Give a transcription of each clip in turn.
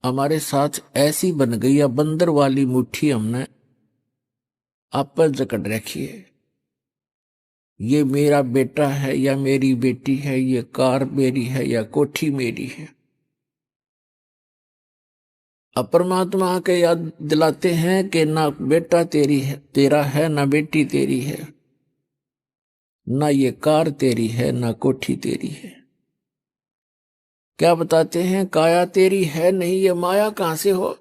हमारे साथ ऐसी बन गई या बंदर वाली मुट्ठी हमने आप पर जकड़ रखी है। ये मेरा बेटा है या मेरी बेटी है, ये कार मेरी है या कोठी मेरी है। अब परमात्मा के याद दिलाते हैं कि ना बेटा तेरा है, ना बेटी तेरी है, ना ये कार तेरी है, ना कोठी तेरी है। क्या बताते हैं, काया तेरी है नहीं, ये माया कहां से हो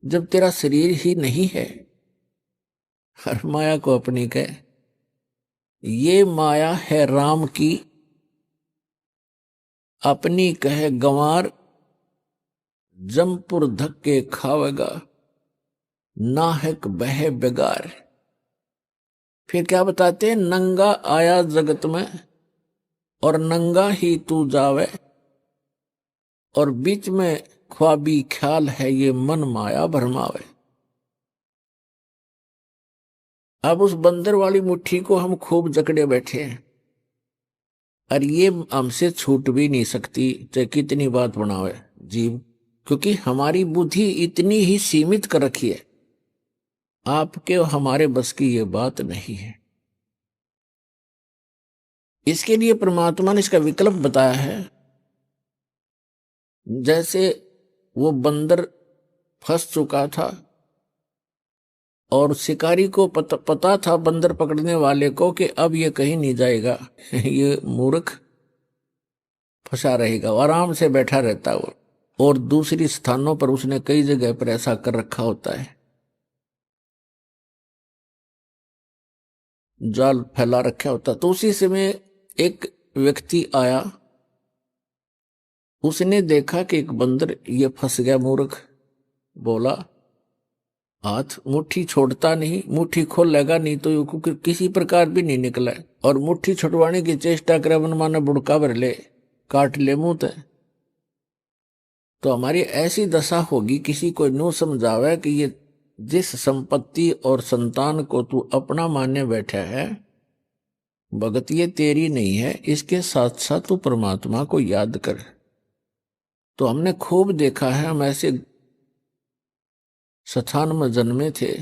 जब तेरा शरीर ही नहीं है। हर माया को अपनी कहे, ये माया है राम की, अपनी कहे गंवार, जमपुर धक्के खावेगा, नाहक बहे बेगार। फिर क्या बताते हैं, नंगा आया जगत में और नंगा ही तू जावे, और बीच में ख्वाबी ख्याल है ये मन माया भरमावे। अब उस बंदर वाली मुट्ठी को हम खूब जकड़े बैठे हैं, और ये हमसे छूट भी नहीं सकती चाहे कितनी बात बनावे जीव, क्योंकि हमारी बुद्धि इतनी ही सीमित कर रखी है। आपके और हमारे बस की ये बात नहीं है। इसके लिए परमात्मा ने इसका विकल्प बताया है। जैसे वो बंदर फंस चुका था और शिकारी को पता था बंदर पकड़ने वाले को कि अब ये कहीं नहीं जाएगा, ये मूर्ख फंसा रहेगा, आराम से बैठा रहता वो। और दूसरी स्थानों पर उसने कई जगह पर ऐसा कर रखा होता है, जाल फैला रखा होता। तो उसी समय एक व्यक्ति आया, उसने देखा कि एक बंदर ये फंस गया मूर्ख। बोला, हाथ मुट्ठी छोड़ता नहीं, मुट्ठी खोल लेगा नहीं तो ये किसी प्रकार भी नहीं निकला, और मुट्ठी छुड़वाने की चेष्टा करे मन माने बुड़का भर ले, काट ले मुंह ते। तो हमारी ऐसी दशा होगी, किसी को नो समझावे कि ये जिस संपत्ति और संतान को तू अपना मानने बैठा है, भगत ये तेरी नहीं है, इसके साथ साथ तू परमात्मा को याद कर। तो हमने खूब देखा है, हम ऐसे स्थान में जन्मे थे,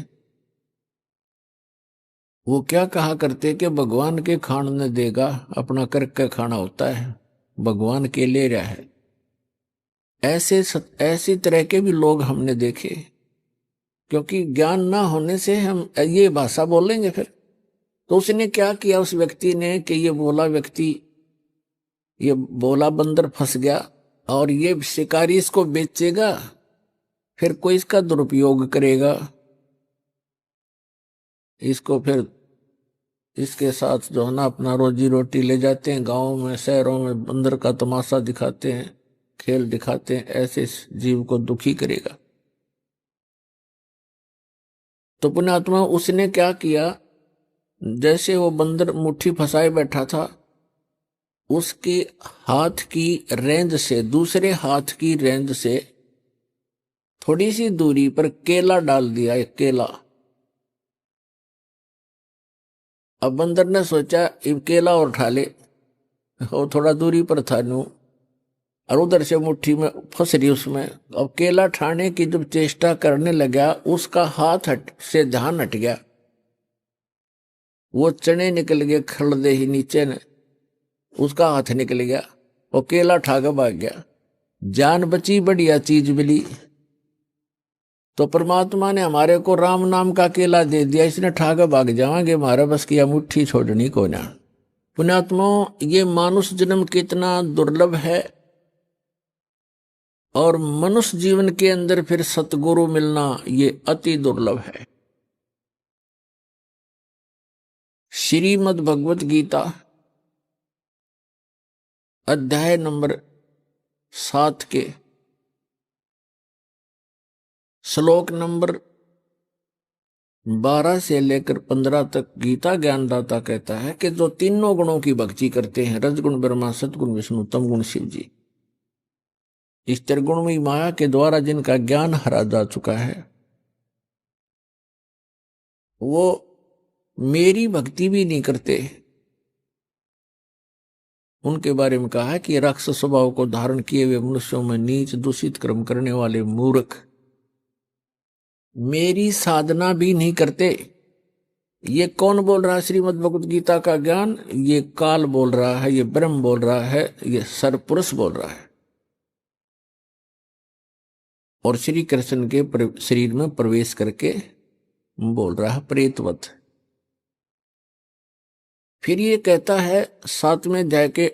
वो क्या कहा करते कि भगवान के खान ने देगा, अपना करके खाना होता है, भगवान के ले रहा है। ऐसी तरह के भी लोग हमने देखे, क्योंकि ज्ञान ना होने से हम ये भाषा बोलेंगे फिर। तो उसने क्या किया उस व्यक्ति ने कि ये बोला व्यक्ति, ये बोला बंदर फंस गया और ये शिकारी इसको बेचेगा, फिर कोई इसका दुरुपयोग करेगा, इसको फिर इसके साथ जो है ना अपना रोजी रोटी ले जाते हैं, गांवों में शहरों में बंदर का तमाशा दिखाते हैं, खेल दिखाते हैं, ऐसे जीव को दुखी करेगा। तो पुण्यात्मा उसने क्या किया, जैसे वो बंदर मुट्ठी फंसाए बैठा था, उसके हाथ की रेंज से दूसरे हाथ की रेंज से थोड़ी सी दूरी पर केला डाल दिया, एक केला। अब बंदर ने सोचा ये केला और उठा ले, और थोड़ा दूरी पर था नू, और उधर से मुट्ठी में फंस रही उसमें। अब केला ठाने की जब चेष्टा करने लगा, उसका हाथ हट से ध्यान हट गया, वो चने निकल गए खड़दे ही नीचे ने, उसका हाथ निकल गया और केला ठाकर भाग गया। जान बची, बढ़िया चीज मिली। तो परमात्मा ने हमारे को राम नाम का केला दे दिया, इसने ठाकर भाग जावांगे, हमारा बस किया मुट्ठी छोड़नी को ना। पुण्यात्मा, ये मानुष जन्म कितना दुर्लभ है, और मनुष्य जीवन के अंदर फिर सतगुरु मिलना ये अति दुर्लभ है। श्रीमद् भगवत गीता अध्याय नंबर 7 के श्लोक नंबर 12 से लेकर 15 तक गीता ज्ञानदाता कहता है कि जो तीनों गुणों की भक्ति करते हैं, रजगुण ब्रह्मा, सतगुण विष्णु, तमगुण शिव जी, इस त्रिगुणमयी माया के द्वारा जिनका ज्ञान हरा जा चुका है, वो मेरी भक्ति भी नहीं करते, उनके बारे में कहा है कि राक्षस स्वभाव को धारण किए हुए मनुष्यों में नीच दूषित कर्म करने वाले मूर्ख मेरी साधना भी नहीं करते। ये कौन बोल रहा है? श्रीमद् भगवत गीता का ज्ञान ये काल बोल रहा है, ये ब्रह्म बोल रहा है, ये सरपुरुष बोल रहा है और श्री कृष्ण के शरीर में प्रवेश करके बोल रहा है प्रेतवत। फिर ये कहता है 7वें अध्याय के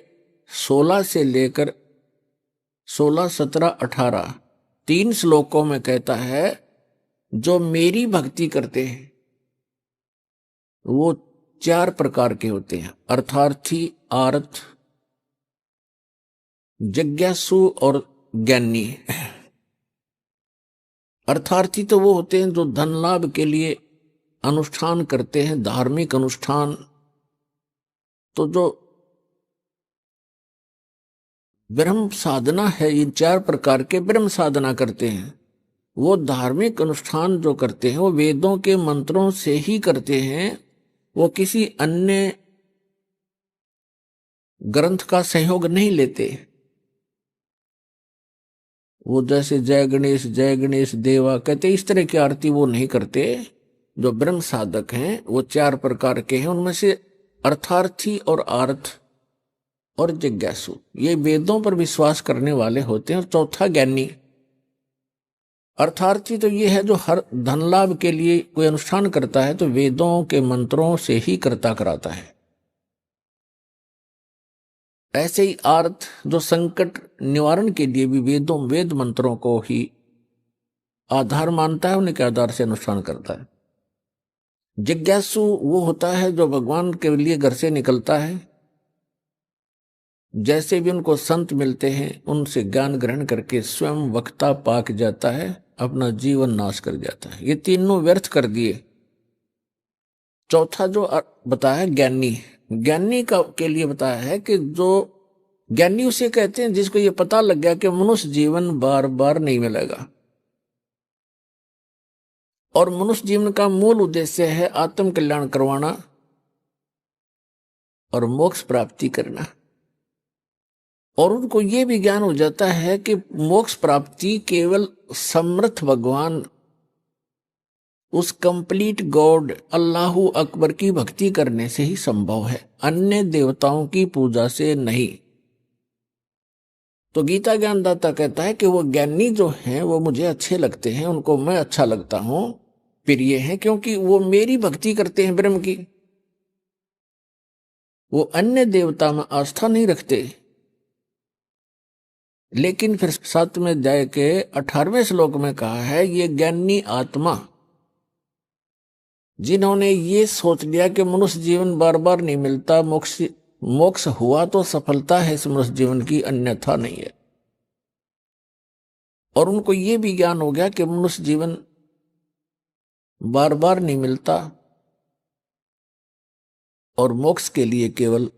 16 से लेकर 16, 17, 18 3 श्लोकों में कहता है जो मेरी भक्ति करते हैं वो 4 प्रकार के होते हैं, अर्थार्थी, आर्थ, जिज्ञासु और ज्ञानी। अर्थार्थी तो वो होते हैं जो धन लाभ के लिए अनुष्ठान करते हैं, धार्मिक अनुष्ठान। तो जो ब्रह्म साधना है, ये 4 प्रकार के ब्रह्म साधना करते हैं। वो धार्मिक अनुष्ठान जो करते हैं वो वेदों के मंत्रों से ही करते हैं, वो किसी अन्य ग्रंथ का सहयोग नहीं लेते। वो जैसे जय गणेश देवा कहते इस तरह की आरती वो नहीं करते। जो ब्रह्म साधक हैं वो 4 प्रकार के हैं, उनमें से अर्थार्थी और आर्थ और जिज्ञासु ये वेदों पर विश्वास करने वाले होते हैं। और चौथा ज्ञानी। अर्थार्थी तो ये है जो हर धन लाभ के लिए कोई अनुष्ठान करता है तो वेदों के मंत्रों से ही करता कराता है। ऐसे ही आर्थ जो संकट निवारण के लिए भी वेद मंत्रों को ही आधार मानता है, उन्हीं के आधार से अनुष्ठान करता है। जिज्ञासु वो होता है जो भगवान के लिए घर से निकलता है, जैसे भी उनको संत मिलते हैं उनसे ज्ञान ग्रहण करके स्वयं वक्ता पाक जाता है, अपना जीवन नाश कर जाता है। ये तीनों व्यर्थ कर दिए। चौथा जो बताया ज्ञानी, ज्ञानी का के लिए बताया है कि जो ज्ञानी उसे कहते हैं जिसको ये पता लग गया कि मनुष्य जीवन बार बार नहीं मिलेगा और मनुष्य जीवन का मूल उद्देश्य है आत्म कल्याण करवाना और मोक्ष प्राप्ति करना। और उनको ये भी ज्ञान हो जाता है कि मोक्ष प्राप्ति केवल समर्थ भगवान, उस कंप्लीट गॉड अल्लाहु अकबर की भक्ति करने से ही संभव है, अन्य देवताओं की पूजा से नहीं। तो गीता ज्ञानदाता कहता है कि वो ज्ञानी जो हैं वो मुझे अच्छे लगते हैं, उनको मैं अच्छा लगता हूं, प्रिय हैं, क्योंकि वो मेरी भक्ति करते हैं ब्रह्म की। वो अन्य देवता में आस्था नहीं रखते। लेकिन फिर 7वें अध्याय के 18वें श्लोक में कहा है ये ज्ञानी आत्मा जिन्होंने ये सोच लिया कि मनुष्य जीवन बार बार नहीं मिलता, मोक्ष हुआ तो सफलता है इस मनुष्य जीवन की, अन्यथा नहीं है। और उनको ये भी ज्ञान हो गया कि मनुष्य जीवन बार बार नहीं मिलता और मोक्ष के लिए केवल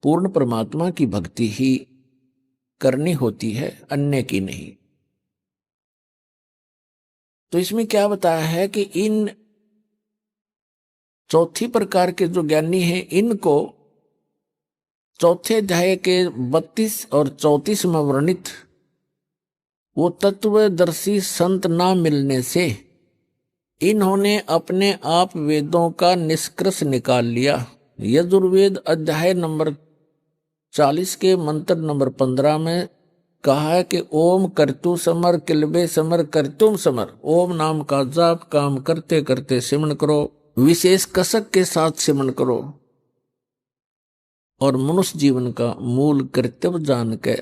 पूर्ण परमात्मा की भक्ति ही करनी होती है, अन्य की नहीं। तो इसमें क्या बताया है कि इन चौथी प्रकार के जो ज्ञानी हैं इनको चौथे अध्याय के 32 और 34 में वर्णित वो तत्वदर्शी संत ना मिलने से इन्होंने अपने आप वेदों का निष्कर्ष निकाल लिया। यजुर्वेद अध्याय नंबर 40 के मंत्र नंबर 15 में कहा है कि ओम कर्तु समर किलबे समर कर्तुम समर। ओम नाम का जाप काम करते करते सिमरण करो, विशेष कसक के साथ सिमरण करो और मनुष्य जीवन का मूल कर्तव्य जान के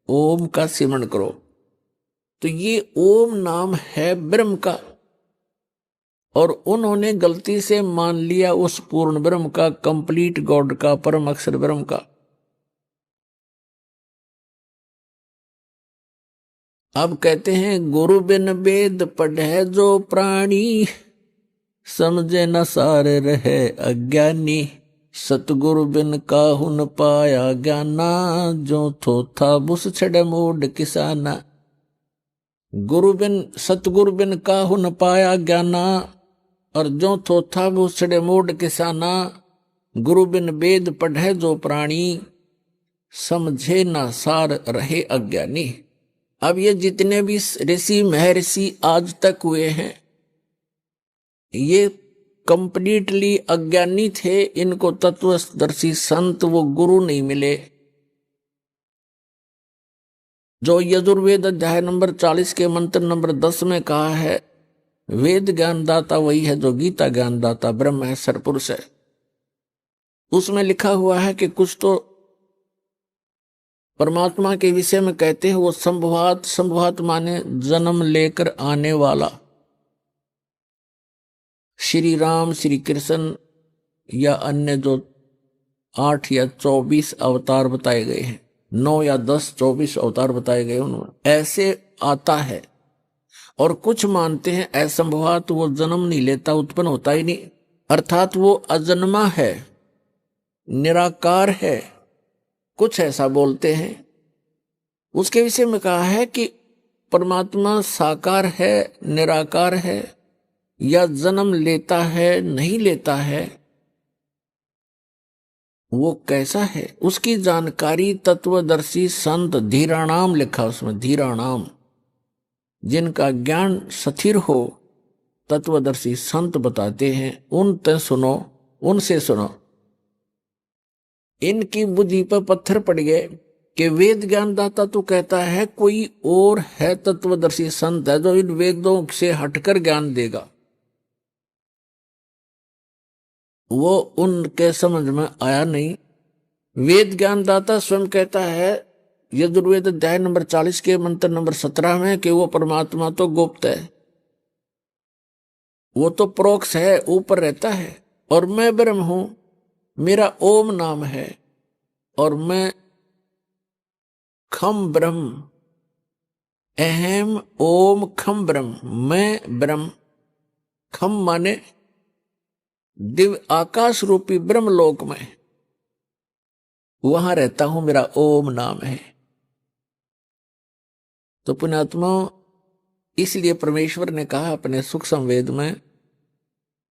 ओम का सिमरण करो। तो ये ओम नाम है ब्रह्म का और उन्होंने गलती से मान लिया उस पूर्ण ब्रह्म का, कंप्लीट गॉड का, परम अक्षर ब्रह्म का। अब कहते हैं गुरु बिन वेद पढ़े जो प्राणी, समझे न सारे रहे अज्ञानी। सतगुरु बिन काहू न पाया ज्ञाना, जो थोथा बुस छड़े मूड किसाना। सतगुरु बिन काहू न पाया ज्ञाना और जो थोथा बुस छड़े मूड किसाना। गुरु बिन वेद पढ़े जो प्राणी, समझे ना सार रहे अज्ञानी। अब ये जितने भी ऋषि महर्षि आज तक हुए हैं, ये कंप्लीटली अज्ञानी थे। इनको तत्वदर्शी संत वो गुरु नहीं मिले। जो यजुर्वेद अध्याय नंबर 40 के मंत्र नंबर 10 में कहा है, वेद ज्ञानदाता वही है जो गीता ज्ञानदाता ब्रह्म है, सरपुरुष है। उसमें लिखा हुआ है कि कुछ तो परमात्मा के विषय में कहते हैं वो संभवात, संभवात माने जन्म लेकर आने वाला। श्री राम, श्री कृष्ण या अन्य जो 8 या 24 अवतार बताए गए हैं, 9 या 10, 24 अवतार बताए गए, उनमें ऐसे आता है। और कुछ मानते हैं असंभवात वो जन्म नहीं लेता, उत्पन्न होता ही नहीं, अर्थात वो अजन्मा है, निराकार है, कुछ ऐसा बोलते हैं। उसके विषय में कहा है कि परमात्मा साकार है, निराकार है, या जन्म लेता है, नहीं लेता है, वो कैसा है उसकी जानकारी तत्वदर्शी संत धीराणाम लिखा उसमें, धीराणाम, जिनका ज्ञान स्थिर हो, तत्वदर्शी संत बताते हैं। उनसे सुनो। इनकी बुद्धि पर पत्थर पड़ गए कि वेद ज्ञानदाता तो कहता है कोई और है, तत्वदर्शी संत है जो इन वेदों से हटकर ज्ञान देगा। वो उनके समझ में आया नहीं। वेद ज्ञानदाता स्वयं कहता है यजुर्वेद अध्याय नंबर 40 के मंत्र नंबर 17 में कि वो परमात्मा तो गुप्त है, वो तो प्रोक्ष है, ऊपर रहता है, और मैं ब्रह्म हूं, मेरा ओम नाम है, और मैं खम ब्रह्म, अहम ओम खम ब्रह्म, मैं ब्रह्म, खम माने दिव्य आकाश रूपी ब्रह्मलोक में, वहां रहता हूं, मेरा ओम नाम है। तो पुण्यात्मा, इसलिए परमेश्वर ने कहा अपने सुख संवेद में,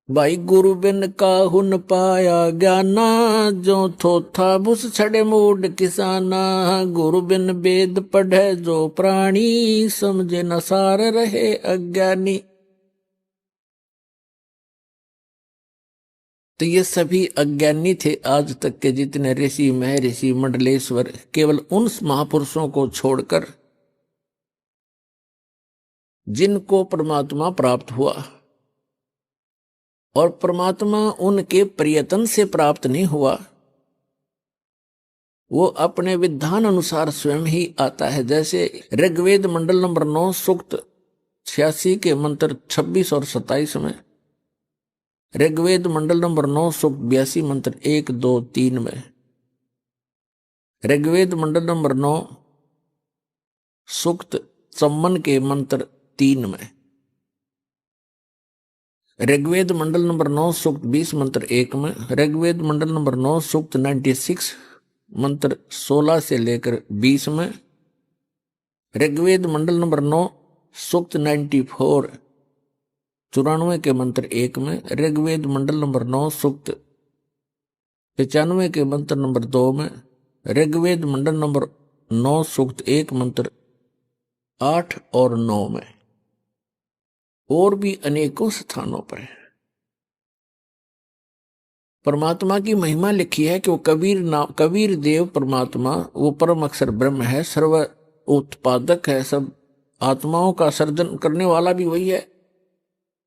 भाई गुरु बिन काहू न पाया ज्ञाना, जो थोथा भुस छड़े मूड किसाना, गुरु बिन वेद पढ़े जो प्राणी, समझे न सार रहे अज्ञानी। तो ये सभी अज्ञानी थे आज तक के जितने ऋषि महर्षि मंडलेश्वर, केवल उन महापुरुषों को छोड़कर जिनको परमात्मा प्राप्त हुआ, और परमात्मा उनके प्रयत्न से प्राप्त नहीं हुआ, वो अपने विधान अनुसार स्वयं ही आता है। जैसे ऋग्वेद मंडल नंबर 9 सूक्त 86 के मंत्र 26 और 27 में, ऋग्वेद मंडल नंबर 9 सूक्त 82 मंत्र 1, 2, 3 में, ऋग्वेद मंडल नंबर 9 सूक्त 54 के मंत्र 3 में, ऋग्वेद मंडल नंबर 9 सूक्त 20 मंत्र 1 में, ऋग्वेद मंडल नंबर 9 सूक्त 96 मंत्र 16 से लेकर 20 में, ऋग्वेद मंडल नंबर 9 सूक्त 94 94 के मंत्र 1 में, ऋग्वेद मंडल नंबर 9 सूक्त 95 के मंत्र नंबर 2 में, ऋग्वेद मंडल नंबर 9 सूक्त 1 मंत्र 8 और 9 में, और भी अनेकों स्थानों पर है। परमात्मा की महिमा लिखी है कि वो कबीर देव परमात्मा, वो परम अक्षर ब्रह्म है, सर्व उत्पादक है, सब आत्माओं का सर्जन करने वाला भी वही है,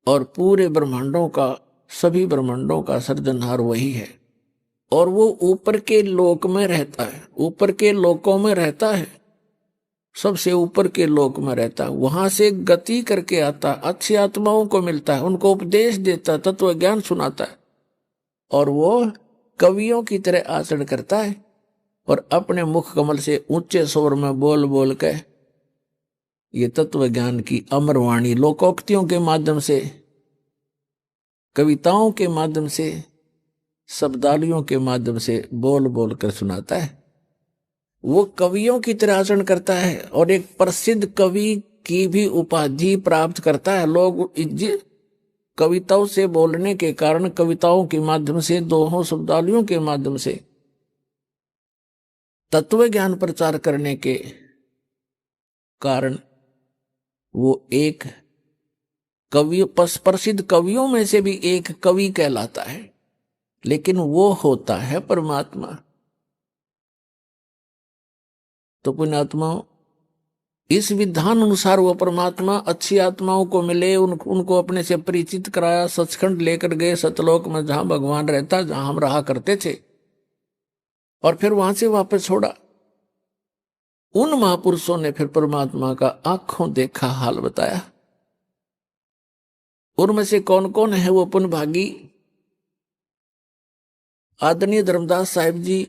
और पूरे ब्रह्मांडों का, सभी ब्रह्मांडों का सर्जनहार वही है। और वो ऊपर के लोक में रहता है, ऊपर के लोकों में रहता है, सबसे ऊपर के लोक में रहता है, वहां से गति करके आता, अच्छी आत्माओं को मिलता है, उनको उपदेश देता, तत्व ज्ञान सुनाता है, और वो कवियों की तरह आचरण करता है, और अपने मुख कमल से ऊंचे स्वर में बोल बोल के ये तत्व ज्ञान की अमर वाणी लोकोक्तियों के माध्यम से, कविताओं के माध्यम से, शब्दावलियों के माध्यम से बोल बोल कर सुनाता है। वो कवियों की तरह आचरण करता है, और एक प्रसिद्ध कवि की भी उपाधि प्राप्त करता है। लोग कविताओं से बोलने के कारण, कविताओं के माध्यम से, दोहों शब्दावलियों के माध्यम से तत्व ज्ञान प्रचार करने के कारण वो एक कवि, प्रसिद्ध कवियों में से भी एक कवि कहलाता है। लेकिन वो होता है परमात्मा। तो पुण्यात्माओं, इस विधान अनुसार वो परमात्मा अच्छी आत्माओं को मिले, उनको अपने से परिचित कराया, सचखंड लेकर गए सतलोक में, जहां भगवान रहता, जहां हम रहा करते थे, और फिर वहां से वापस छोड़ा। उन महापुरुषों ने फिर परमात्मा का आंखों देखा हाल बताया। उनमें से कौन कौन है वो पुण्य भागी? आदरणीय धर्मदास साहिब जी,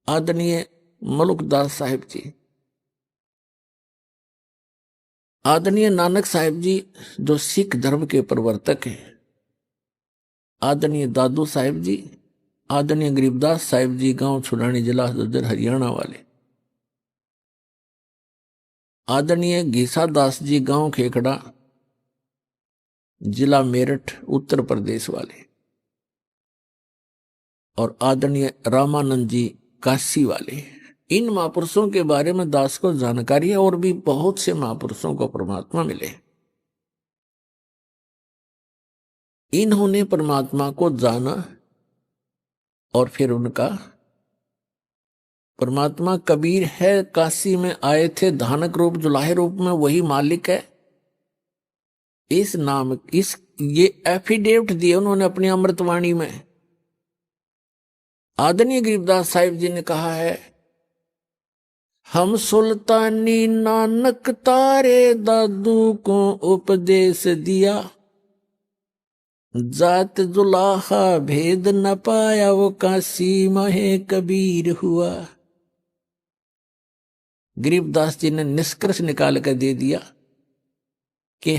आदरणीय मलुकदास साहिब जी, आदरणीय नानक साहिब जी जो सिख धर्म के प्रवर्तक हैं, आदरणीय दादू साहिब जी, आदरणीय गरीबदास साहिब जी, गांव छुड़ानी, जिला झज्जर, हरियाणा वाले, आदरणीय गीसा दास जी, गांव खेखड़ा, जिला मेरठ, उत्तर प्रदेश वाले, और आदरणीय रामानंद जी, काशी वाले। इन महापुरुषों के बारे में दास को जानकारी है, और भी बहुत से महापुरुषों को परमात्मा मिले। इन्होंने परमात्मा को जाना, और फिर उनका परमात्मा कबीर है, काशी में आए थे धानक रूप, जुलाहे रूप में, वही मालिक है। इस नाम, ये एफिडेविट दिए उन्होंने अपनी अमृतवाणी में। आदरणीय गरीबदास साहिब जी ने कहा है, हम सुल्तानी नानक तारे दादू को उपदेश दिया, जात जुलाहा भेद न पाया, वो काशी महे कबीर हुआ। गरीबदास जी ने निष्कर्ष निकाल कर दे दिया कि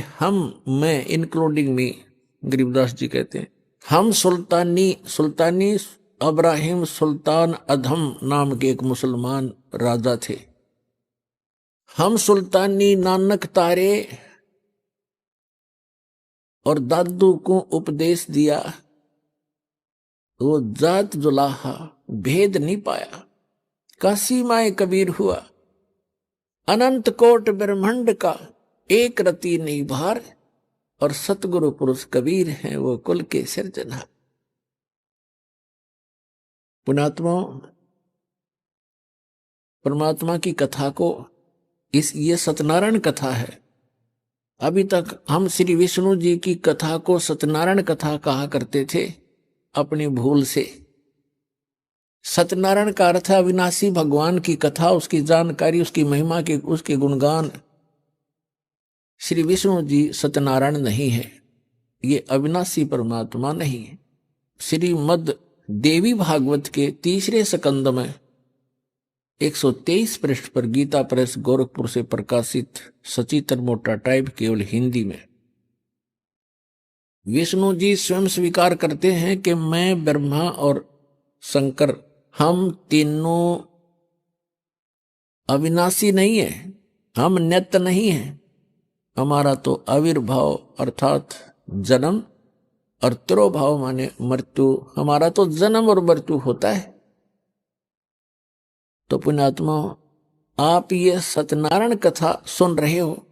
मैं इंक्लूडिंग मी, गरीबदास जी कहते हैं, हम सुल्तानी अब्राहिम सुल्तान अधम नाम के एक मुसलमान राजा थे। हम सुल्तानी नानक तारे और दादू को उपदेश दिया, वो जात जुलाहा भेद नहीं पाया, काशी माए कबीर हुआ। अनंत कोट ब्रह्मांड का एक रति नहीं भार, और सतगुरु पुरुष कबीर हैं, वो कुल के सिरजनहार। पुण्यात्मा, परमात्मा की कथा को, ये सत्यनारायण कथा है। अभी तक हम श्री विष्णु जी की कथा को सत्यनारायण कथा कहा करते थे, अपनी भूल से। सत्यनारायण का अर्थ है अविनाशी भगवान की कथा, उसकी जानकारी, उसकी महिमा के, उसके गुणगान। श्री विष्णु जी सत्यनारायण नहीं है, ये अविनाशी परमात्मा नहीं है। श्रीमद देवी भागवत के तीसरे स्कंद में 123 पृष्ठ पर गीता प्रेस गोरखपुर से प्रकाशित सचित्र मोटा टाइप, केवल हिंदी में, विष्णु जी स्वयं स्वीकार करते हैं कि मैं, ब्रह्मा और शंकर, हम तीनों अविनाशी नहीं है, हम नित्य नहीं है। हमारा तो आविर्भाव अर्थात जन्म, और तिरोभाव माने मृत्यु, हमारा तो जन्म और मृत्यु होता है। तो पुण्यात्मा, आप ये सत्यनारायण कथा सुन रहे हो,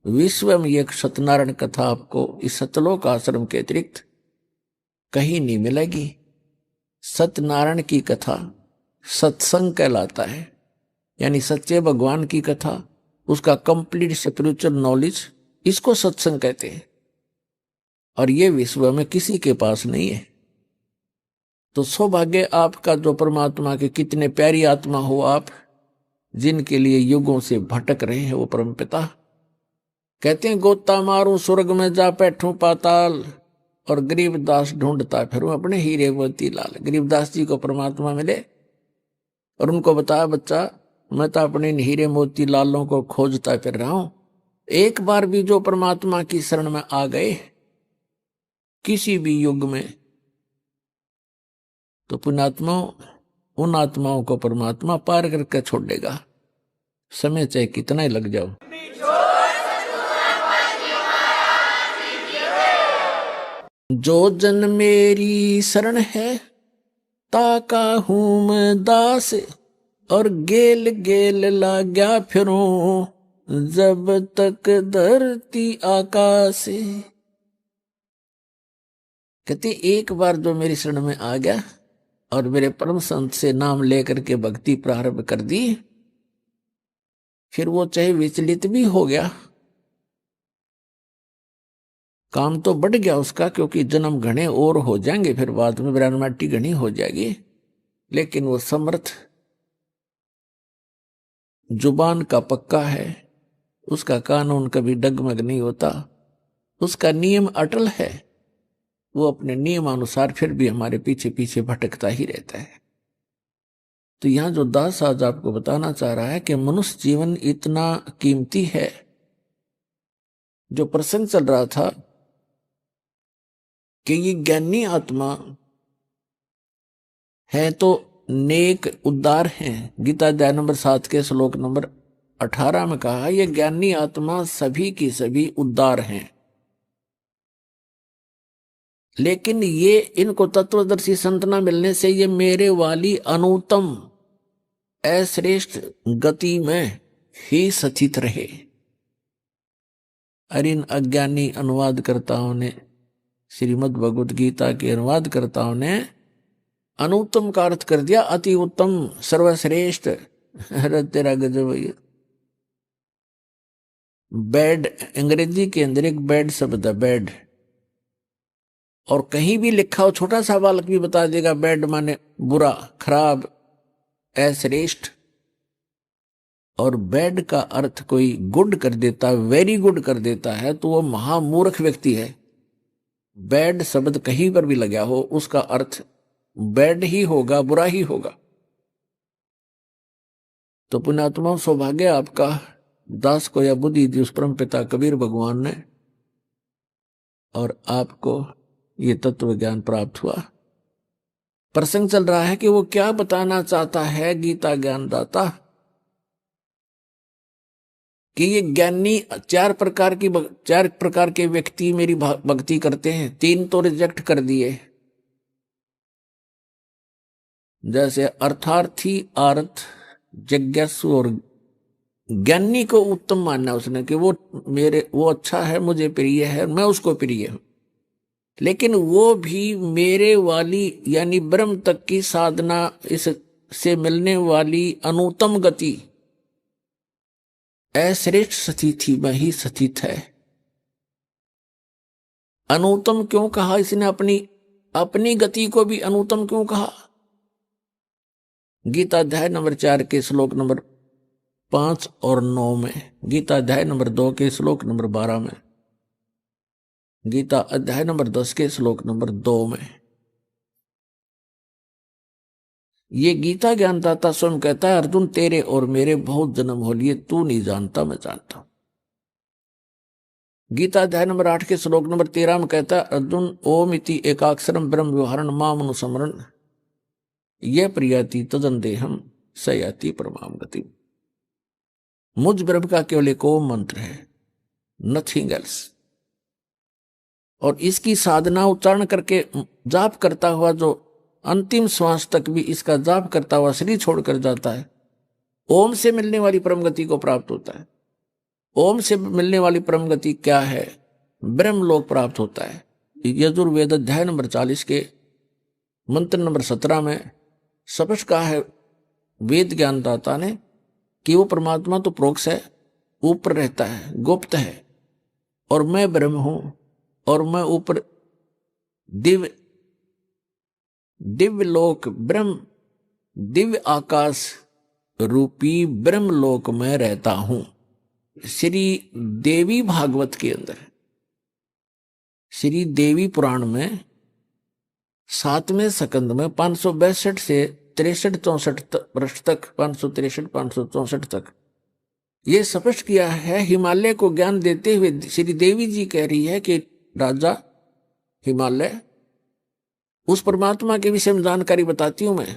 विश्व में एक सत्यनारायण कथा आपको इस सतलोक आश्रम के अतिरिक्त कहीं नहीं मिलेगी। सत्यनारायण की कथा सत्संग कहलाता है, यानी सच्चे भगवान की कथा, उसका कंप्लीट स्पिरिचुअल नॉलेज, इसको सत्संग कहते हैं। और ये विश्व में किसी के पास नहीं है। तो सौभाग्य आपका जो परमात्मा के कितने प्यारी आत्मा हो आप, जिनके लिए युगों से भटक रहे हैं वो परमपिता। कहते हैं, गोता मारूं स्वर्ग में जा बैठूं पाताल, और गरीबदास ढूंढता फिरूं अपने हीरे मोती लाल। गरीबदास जी को परमात्मा मिले और उनको बताया, बच्चा मैं तो अपने हीरे मोती लालों को खोजता फिर रहा हूं। एक बार भी जो परमात्मा की शरण में आ गए किसी भी युग में, तो पुण्यात्माओं, उन आत्माओं को परमात्मा पार करके छोड़ देगा, समय चाहे कितना ही लग जाओ। जो जन मेरी शरण है ताका हूं मैं दास, और गेल गेल लाग्या फिरूं जब तक धरती आकाश। कहते एक बार जो मेरी शरण में आ गया और मेरे परम संत से नाम लेकर के भक्ति प्रारंभ कर दी, फिर वो चाहे विचलित भी हो गया, काम तो बढ़ गया उसका, क्योंकि जन्म घने और हो जाएंगे, फिर बाद में ब्रह्माटी घनी हो जाएगी, लेकिन वो समर्थ जुबान का पक्का है, उसका कानून कभी डगमग नहीं होता, उसका नियम अटल है, वो अपने नियम अनुसार फिर भी हमारे पीछे पीछे भटकता ही रहता है। तो यहां जो दास आज आपको बताना चाह रहा है कि मनुष्य जीवन इतना कीमती है। जो प्रसंग चल रहा था कि ये ज्ञानी आत्मा है तो नेक उद्धार हैं। गीता अध्याय नंबर 7 के श्लोक नंबर 18 में कहा, ये ज्ञानी आत्मा सभी की सभी उद्धार हैं, लेकिन ये इनको तत्वदर्शी संत न मिलने से ये मेरे वाली अनुत्तम अश्रेष्ठ गति में ही स्थित रहे। और इन अज्ञानी अनुवादकर्ताओं ने, श्रीमद् भगवद गीता के अनुवादकर्ताओं ने अनुत्तम का अर्थ कर दिया अति उत्तम, सर्वश्रेष्ठ। अरे तेरा गजब है। बैड, अंग्रेजी के अंदर एक बैड शब्द है, बैड, और कहीं भी लिखा हो, छोटा सा बालक भी बता देगा बैड माने बुरा, खराब, अश्रेष्ठ। और बैड का अर्थ कोई गुड कर देता, वेरी गुड कर देता है, तो वो महामूर्ख व्यक्ति है। बैड शब्द कहीं पर भी लगा हो, उसका अर्थ बैड ही होगा, बुरा ही होगा। तो पुण्यात्मा, सौभाग्य आपका, दास को यह बुद्धि दी उस परम पिता कबीर भगवान ने, और आपको ये तत्व ज्ञान प्राप्त हुआ। प्रसंग चल रहा है कि वो क्या बताना चाहता है गीता ज्ञानदाता, कि ये ज्ञानी चार प्रकार के व्यक्ति मेरी भक्ति करते हैं। 3 तो रिजेक्ट कर दिए, जैसे अर्थार्थी, आर्थ, जिज्ञासु और ज्ञानी को उत्तम मानना उसने, कि वो अच्छा है, मुझे प्रिय है, मैं उसको प्रिय हूं। लेकिन वो भी मेरे वाली यानी ब्रह्म तक की साधना, इससे मिलने वाली अनुत्तम गति, अश्रेष्ठ स्थिति में ही स्थित है। अनुत्तम क्यों कहा इसने? अपनी गति को भी अनुत्तम क्यों कहा? गीता अध्याय नंबर 4 के श्लोक नंबर 5 और 9 में, गीता अध्याय नंबर 2 के श्लोक नंबर 12 में, गीता अध्याय नंबर 10 के श्लोक नंबर 2 में, ये गीता ज्ञानदाता स्वयं कहता है, अर्जुन तेरे और मेरे बहुत जन्म हो लिए, तू नहीं जानता, मैं जानता हूं। गीता अध्याय नंबर 8 के श्लोक नंबर 13 में कहता है, अर्जुन ओम इति एकाक्षरम ब्रह्म व्यवहारण माम अनुस्मरण ये प्रियाति तदन देहम सयाति परमाम गति। मुझ ब्रह्म का केवल एक ओम मंत्र है, नथिंग एल्स। और इसकी साधना उच्चारण करके जाप करता हुआ जो अंतिम श्वास तक भी इसका जाप करता हुआ शरीर छोड़कर जाता है, ओम से मिलने वाली परम गति को प्राप्त होता है। ओम से मिलने वाली परम गति क्या है? ब्रह्मलोक प्राप्त होता है। यजुर्वेद अध्याय नंबर 40 के मंत्र नंबर 17 में स्पष्ट कहा है वेद ज्ञानदाता ने कि वो परमात्मा तो प्रोक्ष है, ऊपर रहता है, गुप्त है, और मैं ब्रह्म हूं, और मैं ऊपर दिव्य लोक ब्रह्म, दिव्य आकाश रूपी ब्रह्म लोक में रहता हूं। श्री देवी भागवत के अंदर, श्री देवी पुराण में 7वें स्कंद में 562 से 63-64 पृष्ठ तक, 563-564 तक ये स्पष्ट किया है। हिमालय को ज्ञान देते हुए श्री देवी जी कह रही है कि राजा हिमालय, उस परमात्मा के विषय में जानकारी बताती हूं मैं,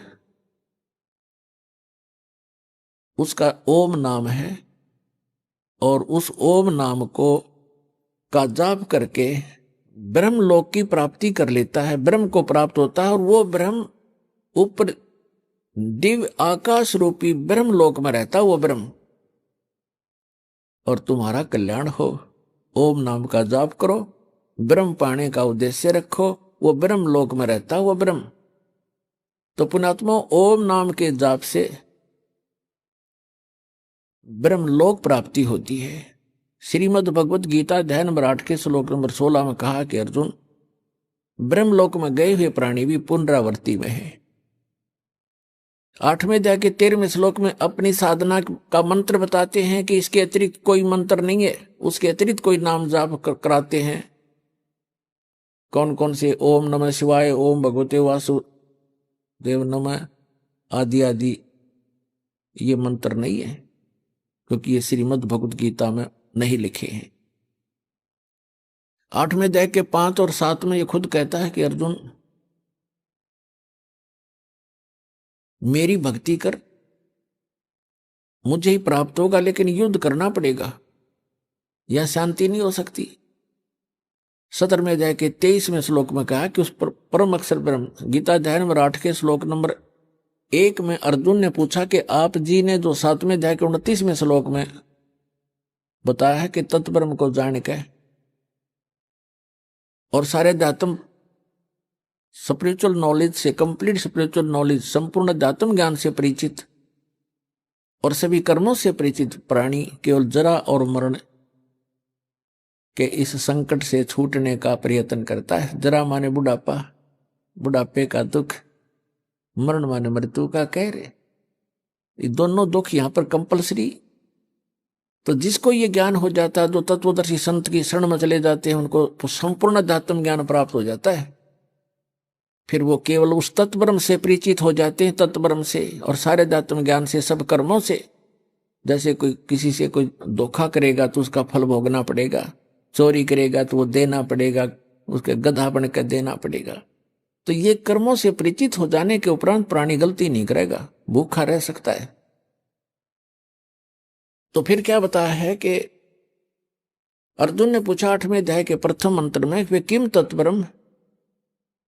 उसका ओम नाम है, और उस ओम नाम को का जाप करके ब्रह्म लोक की प्राप्ति कर लेता है, ब्रह्म को प्राप्त होता है, और वो ब्रह्म ऊपर दिव्य आकाश रूपी ब्रह्म लोक में रहता, वो ब्रह्म, और तुम्हारा कल्याण हो। ओम नाम का जाप करो, ब्रह्म पाने का उद्देश्य रखो, वो ब्रह्म लोक में रहता वो ब्रह्म। तो पुण्यात्मा, ओम नाम के जाप से ब्रह्म लोक प्राप्ति होती है। श्रीमद् भगवत गीता अध्याय नंबर 8 के श्लोक नंबर 16 में कहा कि अर्जुन, ब्रह्मलोक में गए हुए प्राणी भी पुनरावृत्ति में है। 8वें अध्याय के 13वें श्लोक में अपनी साधना का मंत्र बताते हैं कि इसके अतिरिक्त कोई मंत्र नहीं है, उसके अतिरिक्त कोई नाम जाप कराते हैं। कौन कौन से? ओम नमः शिवाय, ओम भगवते वासुदेव नमः आदि आदि, ये मंत्र नहीं है, क्योंकि ये श्रीमद् भगवत गीता में नहीं लिखे हैं। 8वें अध्याय के 5 और 7 में ये खुद कहता है कि अर्जुन, मेरी भक्ति कर, मुझे ही प्राप्त होगा, लेकिन युद्ध करना पड़ेगा, यह शांति नहीं हो सकती। 17वें अध्याय के 23वें श्लोक में कहा कि उस परम अक्षर ब्रह्म, गीता अध्याय नंबर 8 के श्लोक नंबर 1 में अर्जुन ने पूछा कि आप जी ने जो 7वें अध्याय के 29वें श्लोक में बताया है कि तत्ब्रह्म को जान के और सारे अध्यात्म स्पिरिचुअल नॉलेज से, कंप्लीट स्पिरिचुअल नॉलेज, संपूर्ण अध्यात्म ज्ञान से परिचित और सभी कर्मों से परिचित प्राणी केवल जरा और मरण के इस संकट से छूटने का प्रयत्न करता है। जरा माने बुढ़ापा, बुढ़ापे का दुख, मरण माने मृत्यु का कहर। ये दोनों दुख यहां पर कंपलसरी। तो जिसको ये ज्ञान हो जाता है, जो तत्वदर्शी संत की शरण में चले जाते हैं, उनको तो संपूर्ण अध्यात्म ज्ञान प्राप्त हो जाता है। फिर वो केवल उस तत्ब्रह्म से परिचित हो जाते हैं, तत्ब्रह्म से और सारे अध्यात्म ज्ञान से, सब कर्मों से। जैसे कोई किसी से कोई धोखा करेगा तो उसका फल भोगना पड़ेगा, चोरी करेगा तो वो देना पड़ेगा, उसके गधा बनकर देना पड़ेगा। तो ये कर्मों से परिचित हो जाने के उपरांत प्राणी गलती नहीं करेगा, भूखा रह सकता है। तो फिर क्या बताया है कि अर्जुन ने पूछा 8वें अध्याय के प्रथम मंत्र में, वे किम तत्ब्रह्म,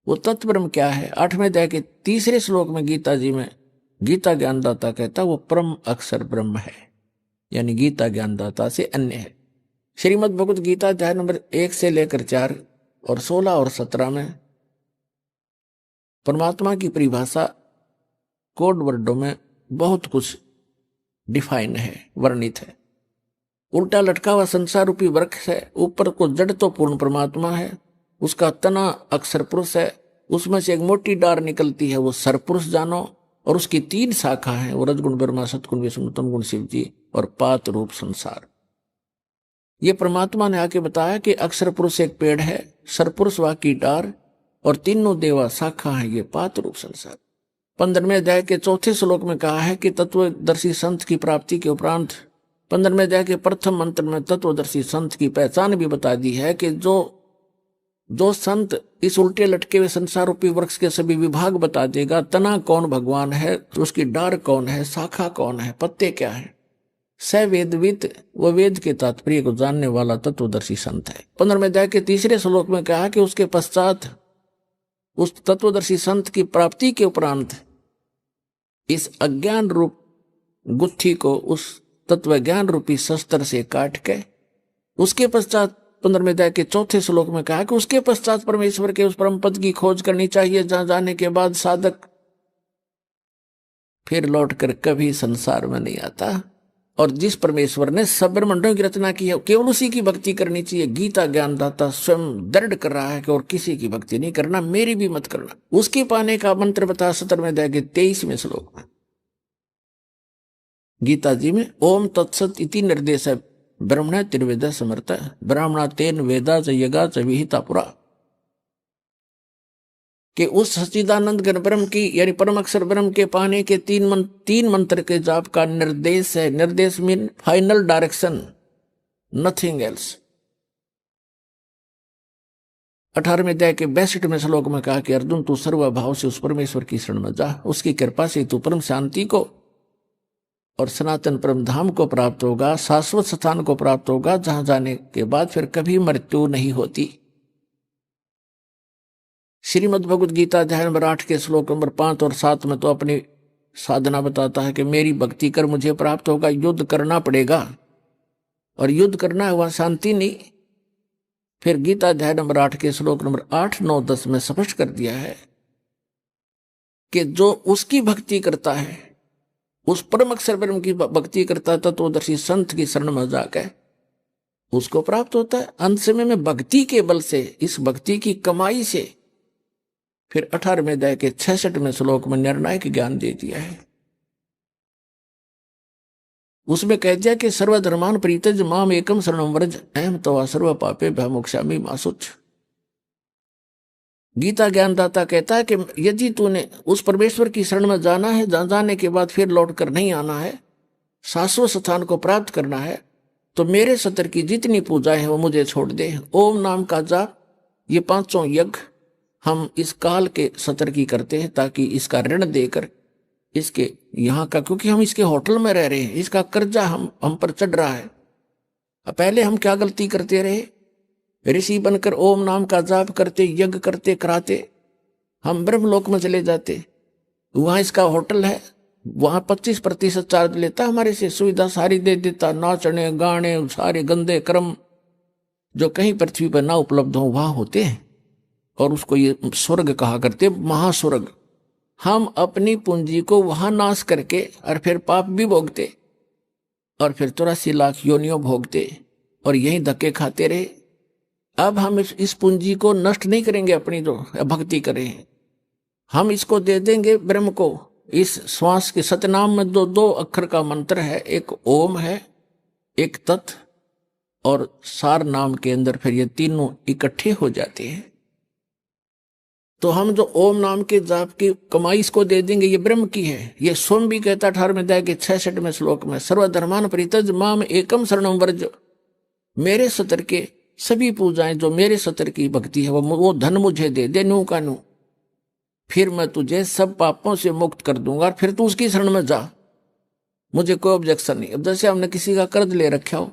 वो तत्ब्रह्म क्या है? 8वें अध्याय के 3 श्लोक में गीता जी में गीता ज्ञानदाता कहता वो परम अक्षर ब्रह्म है, यानी गीता ज्ञानदाता से अन्य है। श्रीमद् भगवत गीता अध्याय नंबर 1 से लेकर 4 और 16 और 17 में परमात्मा की परिभाषा कोड वर्डों में बहुत कुछ डिफाइन है, वर्णित है। उल्टा लटका हुआ संसार रूपी वृक्ष है, ऊपर को जड़ तो पूर्ण परमात्मा है, उसका तना अक्षर पुरुष है, उसमें से एक मोटी डार निकलती है, वो सरपुरुष जानो, और उसकी 3 शाखा है, वो रजगुण ब्रह्मा, सतगुण विष्णु, तम गुण शिव जी और पात रूप संसार। ये परमात्मा ने आके बताया कि अक्षर पुरुष एक पेड़ है, सरपुरुष वा की डार और तीनों देवा शाखा है, ये पात रूप संसार। 15वें अध्याय के 4 श्लोक में कहा है कि तत्वदर्शी संत की प्राप्ति के उपरांत 15वें अध्याय के प्रथम मंत्र में तत्वदर्शी संत की पहचान भी बता दी है कि जो संत इस उल्टे लटके हुए संसार रूपी वृक्ष के सभी विभाग बता देगा, तना कौन भगवान है, तो उसकी डार कौन है, शाखा कौन है, पत्ते क्या है, स वेदविद, वो वेद के तात्पर्य को जानने वाला तत्वदर्शी संत है। 15वें अध्याय के 3 श्लोक में कहा कि उसके पश्चात उस तत्वदर्शी संत की प्राप्ति के उपरांत इस अज्ञान रूप गुत्थी को उस तत्व ज्ञान रूपी शस्त्र से काट के, उसके पश्चात 15वें अध्याय के 4 श्लोक में कहा कि उसके पश्चात परमेश्वर के उस परम पद की खोज करनी चाहिए, जहां जाने के बाद साधक फिर लौटकर कभी संसार में नहीं आता, और जिस परमेश्वर ने सब ब्रह्मांडों की रचना की है, केवल उसी की भक्ति करनी चाहिए। गीता ज्ञानदाता स्वयं दृढ़ कर रहा है कि और किसी की भक्ति नहीं करना, मेरी भी मत करना। उसके पाने का मंत्र बता 17वें अध्याय के 23वें श्लोक में गीता जी में, ओम तत्सत इति निर्देश है ब्रह्मण त्रिवेद समर्थ ब्राह्मणा तेन वेदा च यगा च विहिता पुरा, कि उस सच्चिदानंद घन ब्रह्म की यानी परम अक्षर ब्रह्म के पाने के 3 मंत्र के जाप का निर्देश है। निर्देश mean final direction, nothing else. 18वें अध्याय के 62वें श्लोक में कहा कि अर्जुन तू सर्वभाव से उस परमेश्वर की शरण में जा, उसकी कृपा से तू परम शांति को और सनातन परम धाम को प्राप्त होगा, शाश्वत स्थान को प्राप्त होगा, जहां जाने के बाद फिर कभी मृत्यु नहीं होती। श्रीमद् भगवद गीता अध्याय नंबर 8 के श्लोक नंबर 5 और 7 में तो अपनी साधना बताता है कि मेरी भक्ति कर मुझे प्राप्त होगा, युद्ध करना पड़ेगा, और युद्ध करना है वहां शांति नहीं। फिर गीता अध्याय नंबर 8 के श्लोक नंबर 8, 9, 10 में स्पष्ट कर दिया है कि जो उसकी भक्ति करता है, उस परम अक्षर ब्रह्म की भक्ति करता है, तत्वदर्शी संत की शरण में जाकर उसको प्राप्त होता है। अंत समय में भक्ति के बल से, इस भक्ति की कमाई से, फिर 18वें अध्याय के 66वें श्लोक में निर्णायक ज्ञान दे दिया है। उसमें कह दिया कि सर्वधर्मान परित्यज माम एकम शरणं व्रज अहम तवा सर्व पापे भयमोक्षामि मा शुच। गीता ज्ञानदाता कहता है कि यदि तूने उस परमेश्वर की शरण में जाना है, जाने के बाद फिर लौट कर नहीं आना है, शाश्वत स्थान को प्राप्त करना है, तो मेरे सत्र की जितनी पूजाएं हैं वो मुझे छोड़ दे। ओम नाम का जाप, ये 500 यज्ञ हम इस काल के सत्र की करते हैं, ताकि इसका ऋण देकर इसके यहाँ का, क्योंकि हम इसके होटल में रह रहे हैं, इसका कर्जा हम पर चढ़ रहा है। पहले हम क्या गलती करते रहे, ऋषि बनकर ओम नाम का जाप करते, यज्ञ करते कराते हम ब्रह्मलोक में चले जाते। वहां इसका होटल है, वहां 25% चार्ज लेता, हमारे से सुविधा सारी दे देता, नाचने गाने सारे गंदे कर्म जो कहीं पृथ्वी पर ना उपलब्ध हो वहां होते हैं, और उसको ये स्वर्ग कहा करते, महास्वर्ग। हम अपनी पूंजी को वहां नाश करके और फिर पाप भी भोगते, और फिर 84 लाख योनियों भोगते, और यही धक्के खाते रहे। अब हम इस पूंजी को नष्ट नहीं करेंगे, अपनी जो भक्ति करें, हम इसको दे देंगे ब्रह्म को। इस श्वास के सतनाम में दो अक्षर का मंत्र है, एक ओम है, एक तत्, और सार नाम के अंदर फिर ये तीनों इकट्ठे हो जाते हैं। तो हम जो ओम नाम के जाप की कमाई इसको दे देंगे, ये ब्रह्म की है। ये स्वयं भी कहता 18वें अध्याय के 66वें श्लोक में, सर्वधर्मान परित्यज माम एकम शरणं व्रज। मेरे सत्र के सभी पूजाएं, जो मेरे सत्र की भक्ति है, वो धन मुझे दे दे, नू का नू, फिर मैं तुझे सब पापों से मुक्त कर दूंगा, और फिर तू उसकी शरण में जा, मुझे कोई ऑब्जेक्शन नहीं। अब जैसे हमने किसी का कर्ज ले रखा हो,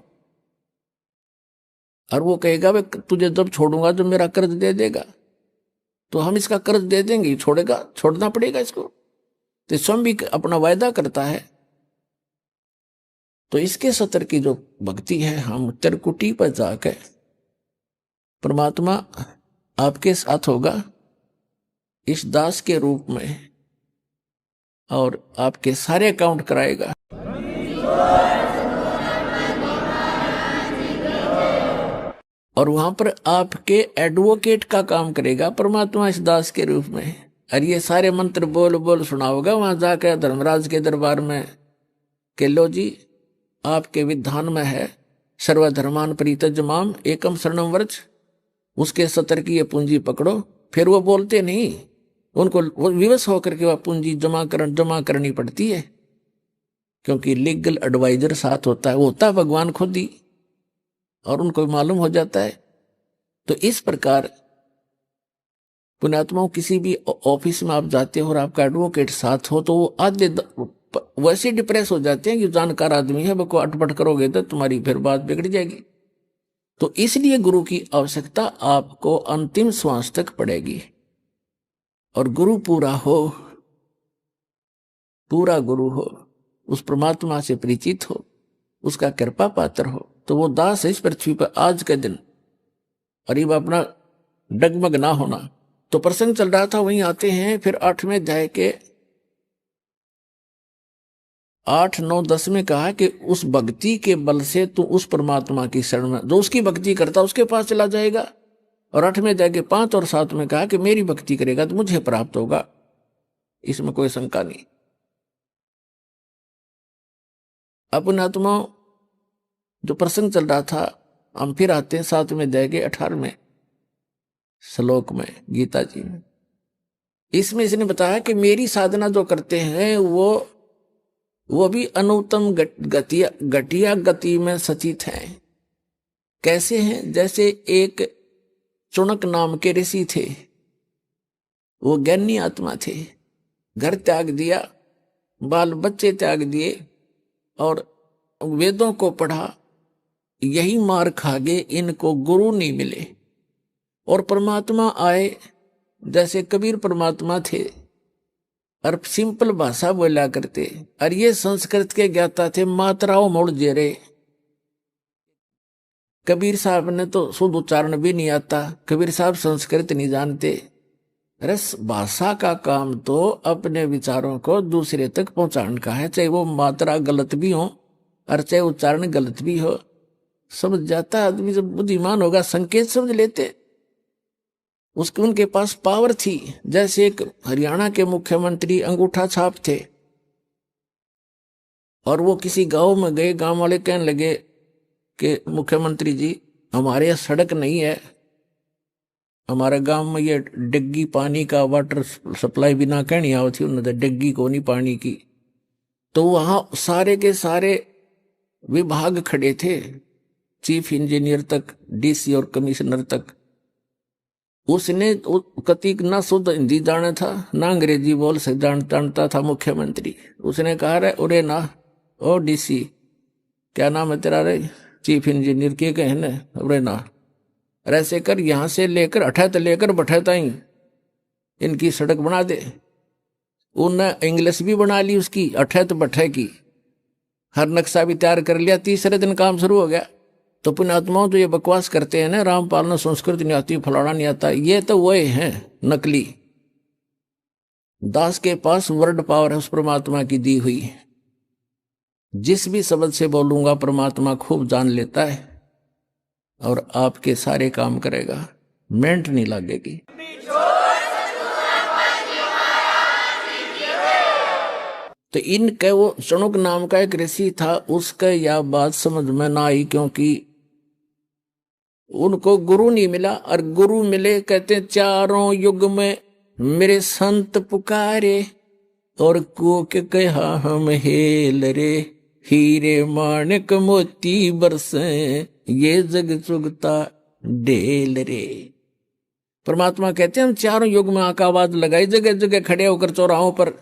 और वो कहेगा वे तुझे जब छोड़ूंगा जो मेरा कर्ज दे देगा, तो हम इसका कर्ज दे देंगे, छोड़ेगा, छोड़ना पड़ेगा इसको। तो स्वयं भी अपना वायदा करता है। तो इसके सत्र की जो भक्ति है, हम त्रिकुटी पर जाकर परमात्मा आपके साथ होगा इस दास के रूप में, और आपके सारे अकाउंट कराएगा। और वहां पर आपके एडवोकेट का काम करेगा परमात्मा इस दास के रूप में। और ये सारे मंत्र बोल बोल सुनाओगा वहां जाकर धर्मराज के दरबार में कि लो जी, आपके विधान में है सर्वधर्मान परित्यज माम एकम शरणं व्रज, उसके सत्र की ये पूंजी पकड़ो। फिर वो बोलते नहीं, उनको विवश होकर के वह पूंजी जमा करनी पड़ती है, क्योंकि लीगल एडवाइजर साथ होता है, वो होता है भगवान खुद ही, और उनको मालूम हो जाता है। तो इस प्रकार पुण्यात्माओं, किसी भी ऑफिस में आप जाते हो और आपका एडवोकेट साथ हो, तो वो आधे वैसे डिप्रेस हो जाते हैं कि जानकार आदमी है, वो अटपट करोगे तो तुम्हारी फिर बात बिगड़ जाएगी। तो इसलिए गुरु की आवश्यकता आपको अंतिम श्वास तक पड़ेगी। और गुरु पूरा गुरु हो, उस परमात्मा से परिचित हो, उसका कृपा पात्र हो, तो वो दास है इस पृथ्वी पर आज के दिन। और ये अपना डगमग ना होना। तो प्रसंग चल रहा था, वहीं आते हैं फिर 8वें अध्याय के 8, 9, 10 में कहा कि उस भक्ति के बल से तू उस परमात्मा की शरण में, जो उसकी भक्ति करता उसके पास चला जाएगा। और 8वें अध्याय के 5 और 7 में कहा कि मेरी भक्ति करेगा तो मुझे प्राप्त होगा, इसमें कोई शंका नहीं। अपने आत्मा जो प्रसंग चल रहा था, हम फिर आते हैं 7वें अध्याय के 18वें श्लोक में गीता जी में। इसमें इसने बताया कि मेरी साधना जो करते हैं वो भी अनुत्तम घटिया गति में सचित हैं। कैसे हैं? जैसे एक चुनक नाम के ऋषि थे, वो ज्ञानी आत्मा थे, घर त्याग दिया, बाल बच्चे त्याग दिए और वेदों को पढ़ा, यही मार खा गए, इनको गुरु नहीं मिले। और परमात्मा आए जैसे कबीर परमात्मा थे और सिंपल भाषा बोला करते, और ये संस्कृत के ज्ञाता थे, मात्राओं मोड़ जे रहे। कबीर साहब ने तो शुद्ध उच्चारण भी नहीं आता, कबीर साहब संस्कृत नहीं जानते। रस भाषा का काम तो अपने विचारों को दूसरे तक पहुंचाने का है, चाहे वो मात्रा गलत भी हो और चाहे उच्चारण गलत भी हो। समझ जाता आदमी, जब बुद्धिमान होगा संकेत समझ लेते। उसके उनके पास पावर थी। जैसे एक हरियाणा के मुख्यमंत्री अंगूठा छाप थे, और वो किसी गांव में गए, गांव वाले कहने लगे कि मुख्यमंत्री जी हमारे यहाँ सड़क नहीं है, हमारे गांव में ये डिग्गी पानी का वाटर सप्लाई बिना कहनी आओ थी उन्होंने, डिग्गी को नहीं पानी की। तो वहां सारे के सारे विभाग खड़े थे, चीफ इंजीनियर तक, डीसी और कमिश्नर तक। उसने कतीक ना शुद्ध हिंदी जाना था ना अंग्रेजी बोल से जानता था मुख्यमंत्री। उसने कहा रे उरे ना, ओ डीसी क्या नाम है तेरा रे, चीफ इंजीनियर के कहने, उरे ना ऐसे कर, यहां से लेकर अठैत लेकर बठैता ही इनकी सड़क बना दे। उन्हें इंग्लिश भी बना ली उसकी, अठैत बठै की, हर नक्शा भी तैयार कर लिया। तीसरे दिन काम शुरू हो गया। तो पुण्यात्माओं तो ये बकवास करते हैं ना, रामपाल ने संस्कृत नहीं आती, फलाना नहीं आता, ये तो वही हैं नकली। दास के पास वर्ड पावर है उस परमात्मा की दी हुई। जिस भी शब्द से बोलूंगा परमात्मा खूब जान लेता है और आपके सारे काम करेगा, मेंट नहीं लगेगी। तो इनके वो शनुक नाम का एक ऋषि था, उसका यह बात समझ में ना आई, क्योंकि उनको गुरु नहीं मिला। और गुरु मिले, कहते चारों युग में मेरे संत पुकारे, और को के कहा हम हेल रे, हीरे माणिक मोती बरसे, ये जग चुगता ढेल रे। परमात्मा कहते हैं हम चारों युग में आका आवाज लगाई, जगह जगह खड़े होकर चौराहों पर,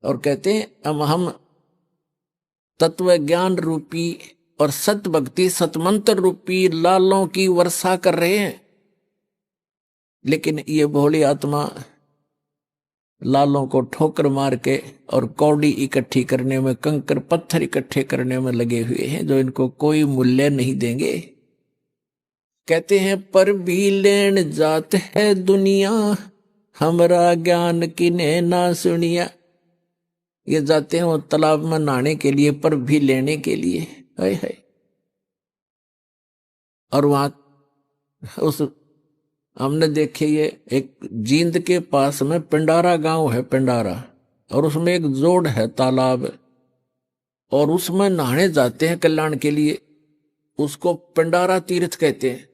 और कहते हैं हम तत्व ज्ञान रूपी और सत भक्ति सतमंत्र रूपी लालों की वर्षा कर रहे हैं। लेकिन ये भोली आत्मा लालों को ठोकर मार के और कौड़ी इकट्ठी करने में, कंकर पत्थर इकट्ठे करने में लगे हुए हैं, जो इनको कोई मूल्य नहीं देंगे। कहते हैं पर भी लेन जात है दुनिया, हमरा ज्ञान किने ना सुनिया। ये जाते हैं वो तालाब में नहाने के लिए, पर भी लेने के लिए, हाय हाय। और वहां उस हमने देखे, ये एक जींद के पास में पिंडारा गांव है, पिंडारा, और उसमें एक जोड़ है, तालाब, और उसमें नहाने जाते हैं कल्याण के लिए। उसको पिंडारा तीर्थ कहते हैं।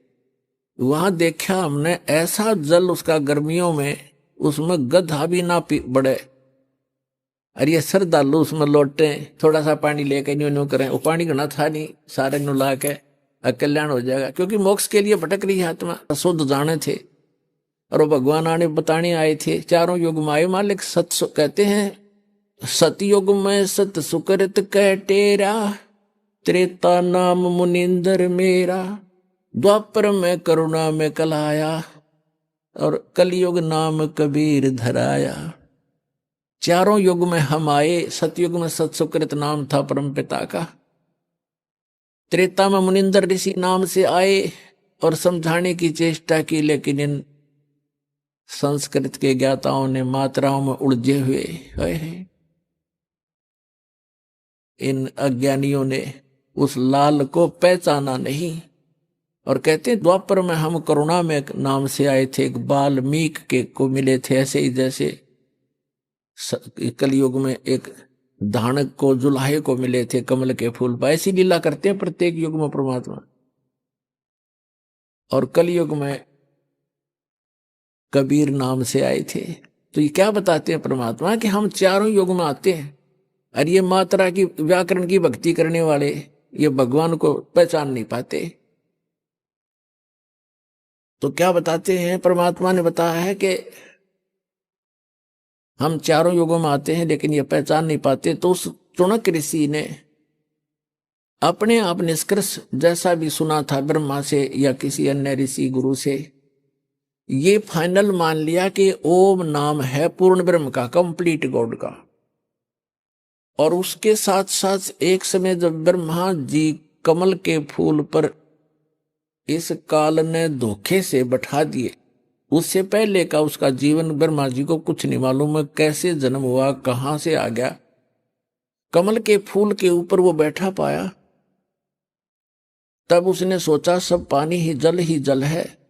वहां देखा हमने ऐसा जल उसका गर्मियों में, उसमें गधा भी ना बढ़े। अरे ये श्रद्धालु उसमें लौटे, थोड़ा सा पानी लेके न्यू न्यू करें, वो पानी घना था नहीं, सारे नु ला के कल्याण हो जाएगा। क्योंकि मोक्ष के लिए भटक रही है आत्मा, शुद्ध जाने थे, और वो भगवान आने बताने आए थे। चारों युग में आए मालिक। कहते हैं सतयुग में सत सुकृत कह टेरा, त्रेता नाम मुनिंदर मेरा, द्वापर में करुणा में कलाया, और कलयुग नाम कबीर धराया। चारों युग में हम आए। सतयुग में सत सुकृत नाम था परम पिता का, त्रेता में मुनिंदर ऋषि नाम से आए और समझाने की चेष्टा की, लेकिन इन संस्कृत के ज्ञाताओं ने मात्राओं में उलझे हुए हैं। इन अज्ञानियों ने उस लाल को पहचाना नहीं। और कहते हैं द्वापर में हम करुणा में नाम से आए थे, एक बाल्मीक के को मिले थे, ऐसे ही जैसे कलयुग में एक धानक को, जुलाहे को मिले थे कमल के फूल पर। ऐसी लीला करते हैं प्रत्येक युग में परमात्मा। और कलयुग में कबीर नाम से आए थे। तो ये क्या बताते हैं परमात्मा, कि हम चारों युग में आते हैं, और ये मात्रा की व्याकरण की भक्ति करने वाले ये भगवान को पहचान नहीं पाते। तो क्या बताते हैं, परमात्मा ने बताया है कि हम चारों युगों में आते हैं लेकिन ये पहचान नहीं पाते। तो उस चुनक ऋषि ने अपने आप निष्कर्ष जैसा भी सुना था ब्रह्मा से या किसी अन्य ऋषि गुरु से, ये फाइनल मान लिया कि ओम नाम है पूर्ण ब्रह्म का, कंप्लीट गॉड का। और उसके साथ साथ एक समय जब ब्रह्मा जी कमल के फूल पर इस काल ने धोखे से बैठा दिए, उससे पहले का उसका जीवन ब्रह्मा जी को कुछ नहीं मालूम है, कैसे जन्म हुआ, कहां से आ गया। कमल के फूल के ऊपर वो बैठा पाया, तब उसने सोचा सब पानी ही जल है,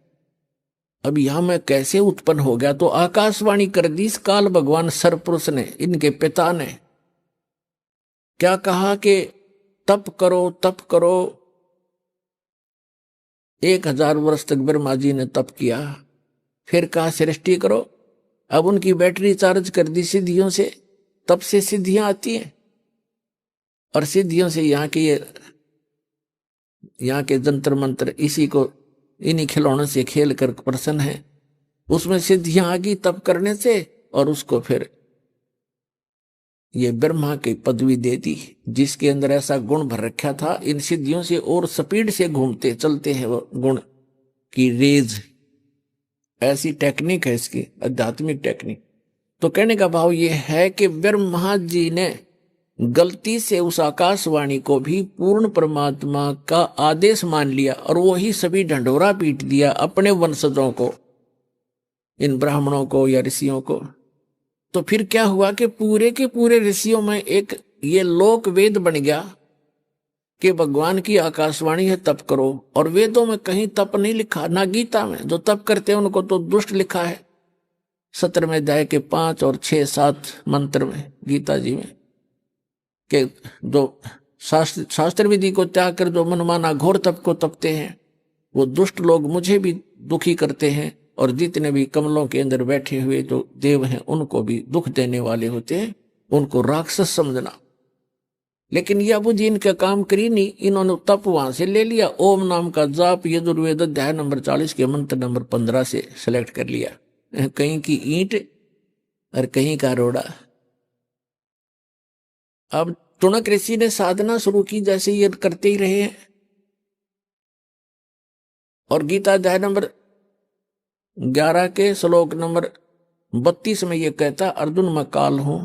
अब यहां मैं कैसे उत्पन्न हो गया। तो आकाशवाणी कर दी इस काल भगवान सरपुरुष ने, इनके पिता ने क्या कहा कि तप करो तप करो। 1000 वर्ष तक ब्रह्मा जी ने तप किया, फिर कहा सृष्टि करो। अब उनकी बैटरी चार्ज कर दी सिद्धियों से, तब से सिद्धियां आती हैं, और सिद्धियों से यहाँ के जंतर मंत्र इसी को, इन्हीं खिलौनों से खेल कर प्रसन्न है। उसमें सिद्धियां आ गई तप करने से, और उसको फिर ये ब्रह्मा की पदवी दे दी, जिसके अंदर ऐसा गुण भर रखा था। इन सिद्धियों से और स्पीड से घूमते चलते हैं वो गुण की रेज, ऐसी टेक्निक है इसकी, आध्यात्मिक टेक्निक। तो कहने का भाव ये है कि ब्रह्मा जी ने गलती से उस आकाशवाणी को भी पूर्ण परमात्मा का आदेश मान लिया, और वो ही सभी ढंढोरा पीट दिया अपने वंशजों को, इन ब्राह्मणों को या ऋषियों को। तो फिर क्या हुआ कि पूरे के पूरे ऋषियों में एक ये लोक वेद बन गया कि भगवान की आकाशवाणी है तप करो। और वेदों में कहीं तप नहीं लिखा, ना गीता में। जो तप करते हैं उनको तो दुष्ट लिखा है 17वें अध्याय के 5 और 6 7 मंत्र में गीता जी में, कि जो शास्त्र विधि को त्याग कर जो मनमाना घोर तप को तपते हैं, वो दुष्ट लोग मुझे भी दुखी करते हैं, और जितने भी कमलों के अंदर बैठे हुए जो देव हैं उनको भी दुख देने वाले होते हैं, उनको राक्षस समझना। लेकिन यह जी इनका काम करी नहीं, इन्होंने तप वहां से ले लिया, ओम नाम का जाप यजुर्वेद अध्याय नंबर 40 के मंत्र नंबर 15 से सेलेक्ट कर लिया। कहीं की ईंट और कहीं का रोड़ा। अब टुणक ऋषि ने साधना शुरू की, जैसे ये करते ही रहे हैं। और गीता अध्याय नंबर 11 के श्लोक नंबर 32 में ये कहता, अर्जुन मैं काल हूं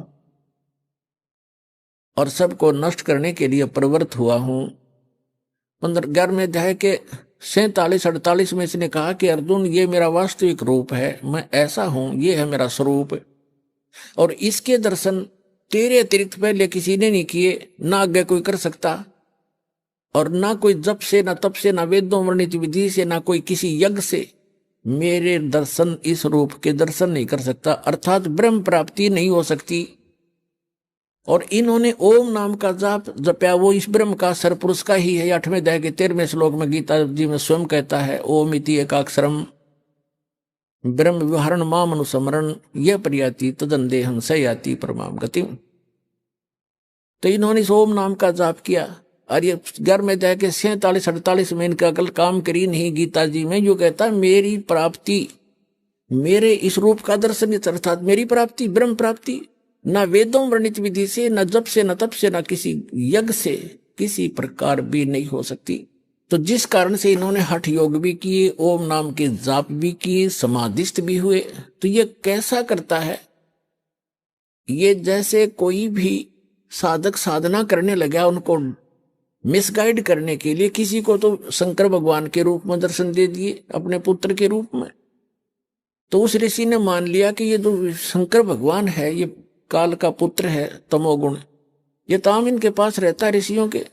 और सबको नष्ट करने के लिए प्रवृत्त हुआ हूं। 11वें अध्याय के 47-48 में इसने कहा कि अर्जुन ये मेरा वास्तविक रूप है, मैं ऐसा हूं, ये है मेरा स्वरूप, और इसके दर्शन तेरे अतिरिक्त पहले किसी ने नहीं किए, ना आगे कोई कर सकता, और ना कोई जप से, ना तप से, ना वेदों वर्णित विधि से, ना कोई किसी यज्ञ से मेरे दर्शन, इस रूप के दर्शन नहीं कर सकता, अर्थात ब्रह्म प्राप्ति नहीं हो सकती। और इन्होंने ओम नाम का जाप जपया, वो इस ब्रह्म का सरपुरुष का ही है। 8वें अध्याय के 13वें श्लोक में गीता जी में स्वयं कहता है, ओम इति एकाक्षरम ब्रह्म विहरण माम अनुस्मरण यह प्रयाति तदंदेहं स याति परमाम गति। तो इन्होंने इस ओम नाम का जाप किया, और ये 11वें अध्याय के 47-48 में इनका कल काम करी नहीं गीता जी में, जो कहता मेरी प्राप्ति, मेरे इस रूप का दर्शन, अर्थात मेरी प्राप्ति, ब्रह्म प्राप्ति, ना वेदों वर्णित विधि से, न जप से, न तप से, न किसी यज्ञ से किसी प्रकार भी नहीं हो सकती। तो जिस कारण से इन्होंने हठ योग भी किए, ओम नाम के जाप भी किए, समाधिस्थ भी हुए। तो ये कैसा करता है, ये जैसे कोई भी साधक साधना करने लगा, उनको मिसगाइड करने के लिए किसी को तो शंकर भगवान के रूप में दर्शन दे दिए, अपने पुत्र के रूप में। तो उस ऋषि ने मान लिया कि ये जो शंकर भगवान है ये काल का पुत्र है, तमोगुण, ये ताम इनके पास रहता है ऋषियों के।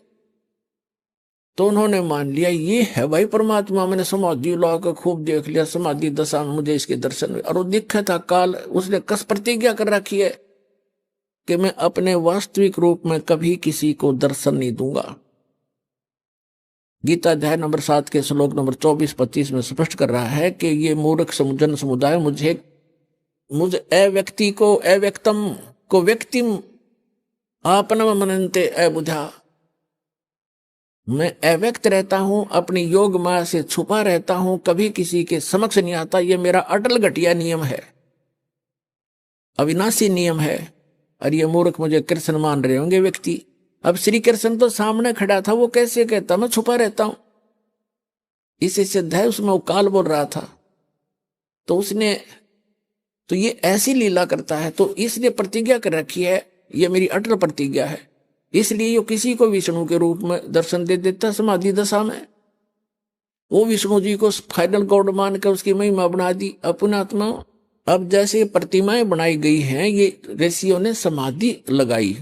तो उन्होंने मान लिया ये है भाई परमात्मा। मैंने समाधि ला कर खूब देख लिया, समाधि दशा में मुझे इसके दर्शन हुए। और वो दिखा था काल, उसने कस प्रतिज्ञा कर रखी है कि मैं अपने वास्तविक रूप में कभी किसी को दर्शन नहीं दूंगा। गीता अध्याय नंबर 7 के श्लोक नंबर 24-25 में स्पष्ट कर रहा है कि ये मूर्ख जन समुदाय मुझ अव्यक्ति को, अव्यक्तम को व्यक्तिम आपनम मनन्ते अबुधा। मैं अव्यक्त रहता हूं, अपनी योग माया से छुपा रहता हूं, कभी किसी के समक्ष नहीं आता। ये मेरा अटल घटिया नियम है, अविनाशी नियम है। और ये मूर्ख मुझे कृष्ण मान रहे होंगे व्यक्ति। अब श्री कृष्ण तो सामने खड़ा था, वो कैसे कहता मैं छुपा रहता हूं। इसी सिद्ध है, उसमें वो काल बोल रहा था। तो उसने तो ये ऐसी लीला करता है, तो इसलिए प्रतिज्ञा कर रखी है, ये मेरी अटल प्रतिज्ञा है, इसलिए ये किसी को विष्णु के रूप में दर्शन दे देता समाधि दशा में। वो विष्णु जी को फाइनल गॉड मान कर उसकी महिमा बना दी अपनी आत्मा। अब जैसे प्रतिमाएं बनाई गई हैं, ये ऋषियों ने समाधि लगाई,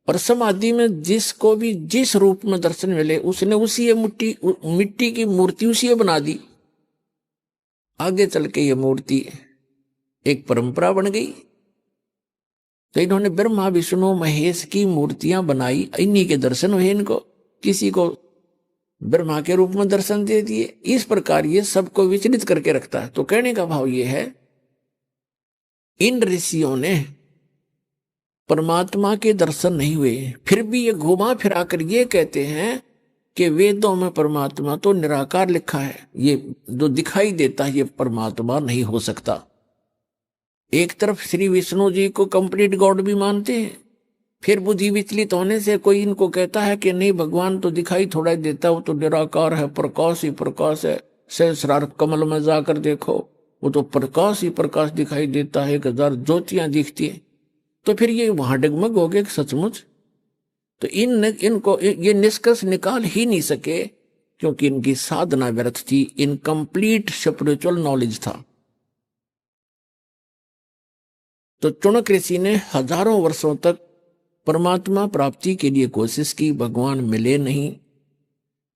और समाधि में जिसको भी जिस रूप में दर्शन मिले उसने उसी मिट्टी की मूर्ति उसी बना दी। आगे चल के ये मूर्ति एक परंपरा बन गई। तो इन्होंने ब्रह्मा विष्णु महेश की मूर्तियां बनाई, इन्हीं के दर्शन हुए इनको, किसी को ब्रह्मा के रूप में दर्शन दे दिए। इस प्रकार ये सबको विचलित करके रखता है। तो कहने का भाव ये है, इन ऋषियों ने परमात्मा के दर्शन नहीं हुए, फिर भी ये घुमा फिरा कर ये कहते हैं कि वेदों में परमात्मा तो निराकार लिखा है, ये जो दिखाई देता है ये परमात्मा नहीं हो सकता। एक तरफ श्री विष्णु जी को कंप्लीट गॉड भी मानते हैं, फिर बुद्धि विचलित होने से कोई इनको कहता है कि नहीं भगवान तो दिखाई थोड़ा ही देता, वो तो निराकार है, प्रकाश ही प्रकाश है, सहस्रार कमल में जाकर देखो वो तो प्रकाश ही प्रकाश दिखाई देता है, 1000 ज्योतियां दिखती है। तो फिर ये वहां डगमग हो गए सचमुच। तो इनको ये निष्कर्ष निकाल ही नहीं सके, क्योंकि इनकी साधना व्यर्थ थी, इनकम्प्लीट स्पिरिचुअल नॉलेज था। तो चुनक ऋषि ने हजारों वर्षों तक परमात्मा प्राप्ति के लिए कोशिश की, भगवान मिले नहीं,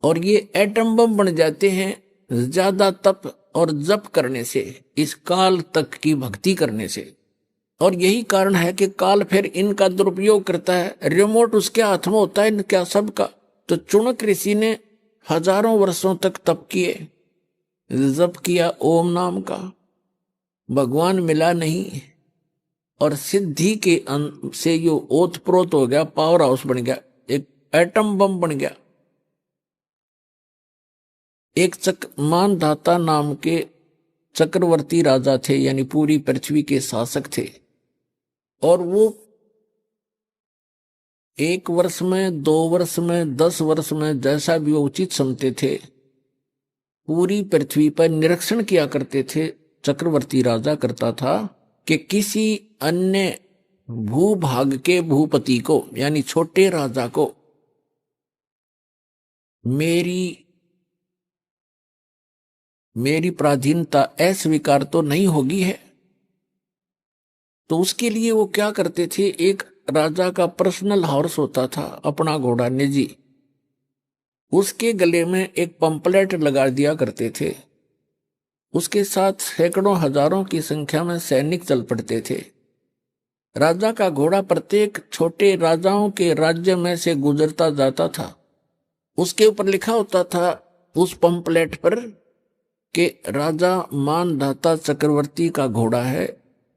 और ये एटम बम बन जाते हैं ज्यादा तप और जप करने से, इस काल तक की भक्ति करने से। और यही कारण है कि काल फिर इनका दुरुपयोग करता है, रिमोट उसके हाथ में होता है इनका सबका। तो चुनक ऋषि ने हजारों वर्षों तक तप किए, जप किया ओम नाम का, भगवान मिला नहीं, और सिद्धि के से यो ओतप्रोत हो गया, पावर हाउस बन गया, एक एटम बम बन गया। एक मानधाता नाम के चक्रवर्ती राजा थे, यानी पूरी पृथ्वी के शासक थे, और वो 1 वर्ष में 2 वर्ष में 10 वर्ष में जैसा भी वो उचित समझते थे पूरी पृथ्वी पर निरीक्षण किया करते थे। चक्रवर्ती राजा करता था कि किसी अन्य भूभाग के भूपति को, यानी छोटे राजा को, मेरी पराधीनता अस्वीकार तो नहीं होगी है। तो उसके लिए वो क्या करते थे, एक राजा का पर्सनल हॉर्स होता था, अपना घोड़ा निजी, उसके गले में एक पंपलेट लगा दिया करते थे। उसके साथ सैकड़ों हजारों की संख्या में सैनिक चल पड़ते थे। राजा का घोड़ा प्रत्येक छोटे राजाओं के राज्य में से गुजरता जाता था। उसके ऊपर लिखा होता था उस पंपलेट पर कि राजा मानधाता चक्रवर्ती का घोड़ा है,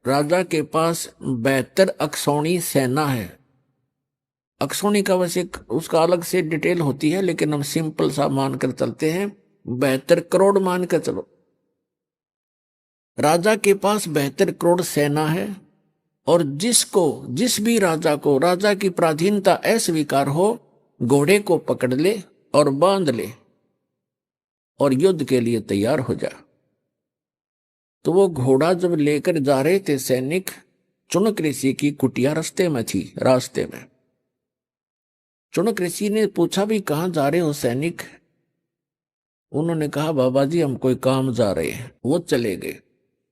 राजा के पास 72 अक्षौणी सेना है। अक्षौणी का वैसे उसका अलग से डिटेल होती है, लेकिन हम सिंपल सा मानकर चलते हैं, 72 करोड़ मानकर चलो। राजा के पास 72 करोड़ सेना है, और जिस भी राजा को राजा की पराधीनता अस्वीकार हो, घोड़े को पकड़ ले और बांध ले और युद्ध के लिए तैयार हो जा। तो वो घोड़ा जब लेकर जा रहे थे सैनिक, चुनक ऋषि की कुटिया रास्ते में थी। रास्ते में चुनक ऋषि ने पूछा, भी कहाँ जा रहे हो सैनिक? उन्होंने कहा, बाबा जी हम कोई काम जा रहे हैं। वो चले गए।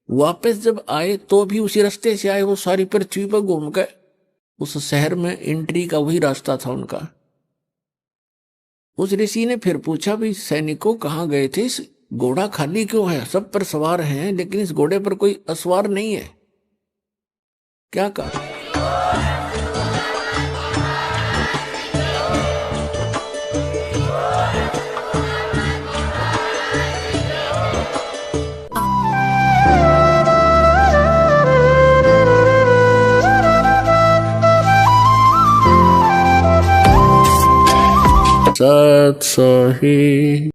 वापस जब आए तो भी उसी रास्ते से आए, वो सारी पृथ्वी पर घूम गए। उस शहर में एंट्री का वही रास्ता था उनका। उस ऋषि ने फिर पूछा, भी सैनिकों कहाँ गए थे? इस घोड़ा खाली क्यों है? सब पर सवार हैं, लेकिन इस घोड़े पर कोई असवार नहीं है, क्या कहा? सत सही।